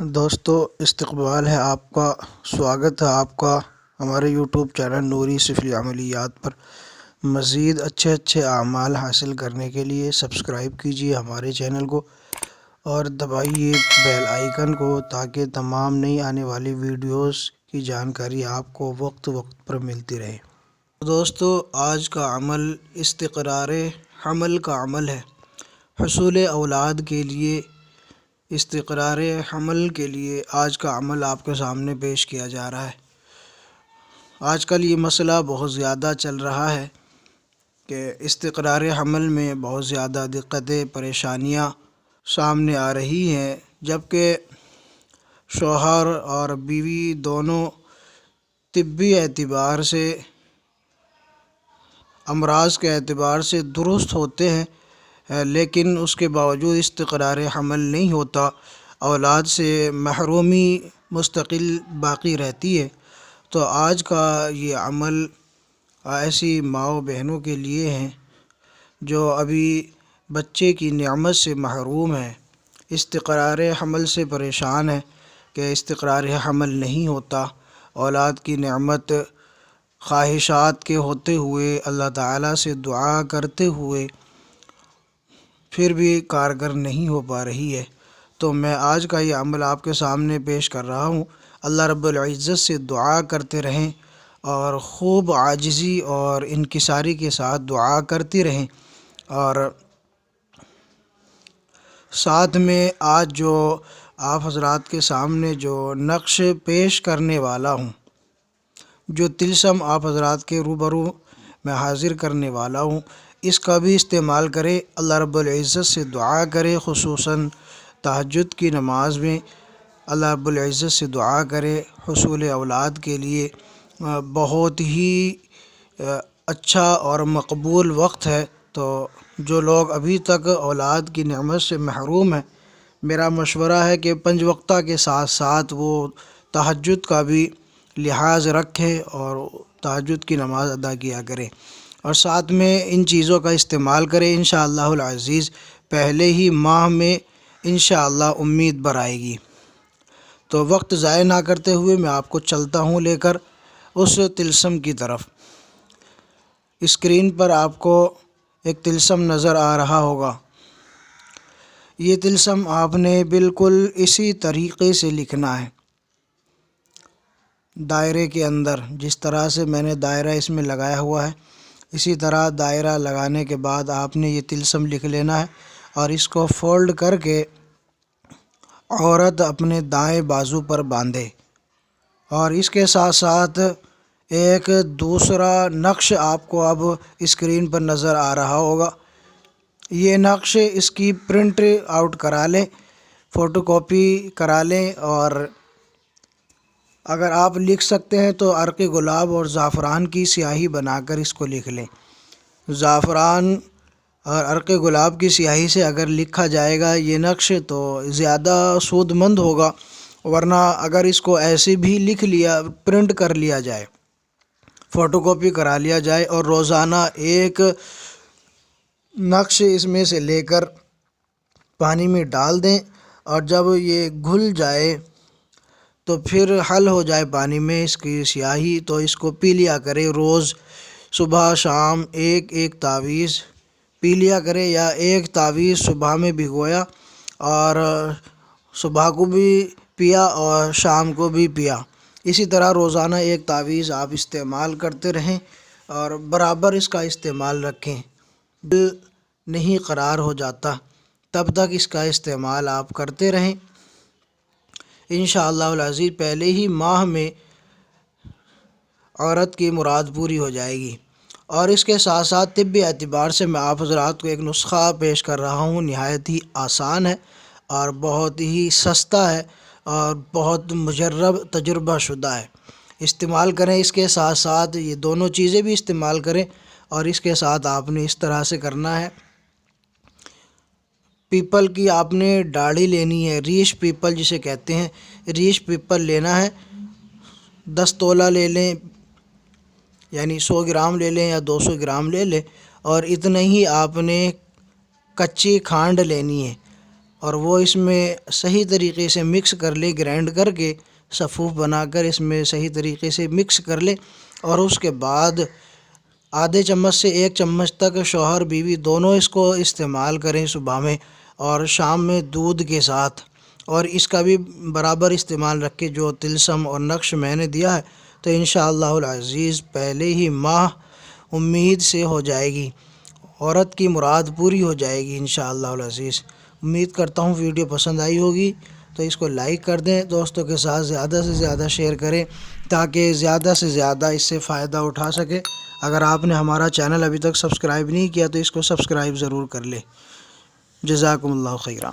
دوستو استقبال ہے آپ کا، سواگت ہے آپ کا ہمارے یوٹیوب چینل نوری سفلی عملیات پر۔ مزید اچھے اعمال حاصل کرنے کے لیے سبسکرائب کیجیے ہمارے چینل کو اور دبائیے بیل آئیکن کو تاکہ تمام نئی آنے والی ویڈیوز کی جانکاری آپ کو وقت پر ملتی رہے۔ دوستو آج کا عمل استقرار حمل کا عمل ہے۔ حصول اولاد کے لیے، استقرار حمل کے لیے آج کا عمل آپ کے سامنے پیش کیا جا رہا ہے۔ آج کل یہ مسئلہ بہت زیادہ چل رہا ہے کہ استقرار حمل میں بہت زیادہ دقتیں پریشانیاں سامنے آ رہی ہیں، جبکہ شوہر اور بیوی دونوں طبی اعتبار سے، امراض کے اعتبار سے درست ہوتے ہیں، لیکن اس کے باوجود استقرار حمل نہیں ہوتا، اولاد سے محرومی مستقل باقی رہتی ہے۔ تو آج کا یہ عمل ایسی ماؤں بہنوں کے لیے ہیں جو ابھی بچے کی نعمت سے محروم ہیں، استقرار حمل سے پریشان ہیں کہ استقرار حمل نہیں ہوتا، اولاد کی نعمت خواہشات کے ہوتے ہوئے، اللہ تعالیٰ سے دعا کرتے ہوئے پھر بھی کارگر نہیں ہو پا رہی ہے۔ تو میں آج کا یہ عمل آپ کے سامنے پیش کر رہا ہوں۔ اللہ رب العزت سے دعا کرتے رہیں اور خوب عاجزی اور انکساری کے ساتھ دعا کرتی رہیں، اور ساتھ میں آج جو آپ حضرات کے سامنے جو نقش پیش کرنے والا ہوں، جو طلسم آپ حضرات کے روبرو میں حاضر کرنے والا ہوں، اس کا بھی استعمال کرے، اللہ رب العزت سے دعا کرے، خصوصاً تہجد کی نماز میں اللہ رب العزت سے دعا کرے حصول اولاد کے لیے۔ بہت ہی اچھا اور مقبول وقت ہے۔ تو جو لوگ ابھی تک اولاد کی نعمت سے محروم ہیں، میرا مشورہ ہے کہ 5 وقتہ کے ساتھ ساتھ وہ تہجد کا بھی لحاظ رکھے اور تہجد کی نماز ادا کیا کرے، اور ساتھ میں ان چیزوں کا استعمال کرے۔ انشاءاللہ العزیز پہلے ہی ماہ میں انشاءاللہ امید بر آئے گی۔ تو وقت ضائع نہ کرتے ہوئے میں آپ کو چلتا ہوں لے کر اس طلسم کی طرف۔ اسکرین پر آپ کو ایک طلسم نظر آ رہا ہوگا۔ یہ طلسم آپ نے بالکل اسی طریقے سے لکھنا ہے، دائرے کے اندر جس طرح سے میں نے دائرہ اس میں لگایا ہوا ہے، اسی طرح دائرہ لگانے کے بعد آپ نے یہ طلسم لکھ لینا ہے، اور اس کو فولڈ کر کے عورت اپنے دائیں بازو پر باندھے، اور اس کے ساتھ ساتھ ایک دوسرا نقش آپ کو اب اسکرین پر نظر آ رہا ہوگا۔ یہ نقش اس کی پرنٹ آؤٹ کرا لیں، فوٹو کاپی کرا لیں، اور اگر آپ لکھ سکتے ہیں تو عرق گلاب اور زعفران کی سیاہی بنا کر اس کو لکھ لیں۔ زعفران اور عرق گلاب کی سیاہی سے اگر لکھا جائے گا یہ نقش تو زیادہ سود مند ہوگا، ورنہ اگر اس کو ایسے بھی لکھ لیا، پرنٹ کر لیا جائے، فوٹو کاپی کرا لیا جائے، اور روزانہ ایک نقش اس میں سے لے کر پانی میں ڈال دیں، اور جب یہ گھل جائے تو پھر حل ہو جائے پانی میں اس کی سیاہی، تو اس کو پی لیا کرے، روز صبح شام ایک تعویذ پی لیا کرے، یا ایک تعویذ صبح میں بھگویا اور صبح کو بھی پیا اور شام کو بھی پیا، اسی طرح روزانہ ایک تعویذ آپ استعمال کرتے رہیں اور برابر اس کا استعمال رکھیں۔ دل نہیں قرار ہو جاتا تب تک اس کا استعمال آپ کرتے رہیں، انشاءاللہ العزیز پہلے ہی ماہ میں عورت کی مراد پوری ہو جائے گی۔ اور اس کے ساتھ ساتھ طبی اعتبار سے میں آپ حضرات کو ایک نسخہ پیش کر رہا ہوں، نہایت ہی آسان ہے اور بہت ہی سستا ہے اور بہت مجرب تجربہ شدہ ہے، استعمال کریں۔ اس کے ساتھ ساتھ یہ دونوں چیزیں بھی استعمال کریں، اور اس کے ساتھ آپ نے اس طرح سے کرنا ہے۔ پیپل کی آپ نے ڈاڑھی لینی ہے، ریش پیپل جسے کہتے ہیں، ریش پیپل لینا ہے، 10 تولہ لے لیں، یعنی 100 گرام لے لیں یا 200 گرام لے لیں، اور اتنا ہی آپ نے کچی کھانڈ لینی ہے، اور وہ اس میں صحیح طریقے سے مکس کر لے، گرائنڈ کر کے صفوف بنا کر اس میں صحیح طریقے سے مکس کر لے، اور اس کے بعد آدھے چمچ سے 1 چمچ تک شوہر بیوی دونوں اس کو استعمال کریں صبح میں اور شام میں دودھ کے ساتھ، اور اس کا بھی برابر استعمال رکھے جو طلسم اور نقش میں نے دیا ہے، تو انشاءاللہ العزیز پہلے ہی ماہ امید سے ہو جائے گی، عورت کی مراد پوری ہو جائے گی انشاءاللہ العزیز۔ امید کرتا ہوں ویڈیو پسند آئی ہوگی، تو اس کو لائک کر دیں، دوستوں کے ساتھ زیادہ سے زیادہ شیئر کریں تاکہ زیادہ سے زیادہ اس سے فائدہ اٹھا سکے۔ اگر آپ نے ہمارا چینل ابھی تک سبسکرائب نہیں کیا تو اس کو سبسکرائب ضرور کر لیں۔ جزاکم اللہ خیرہ۔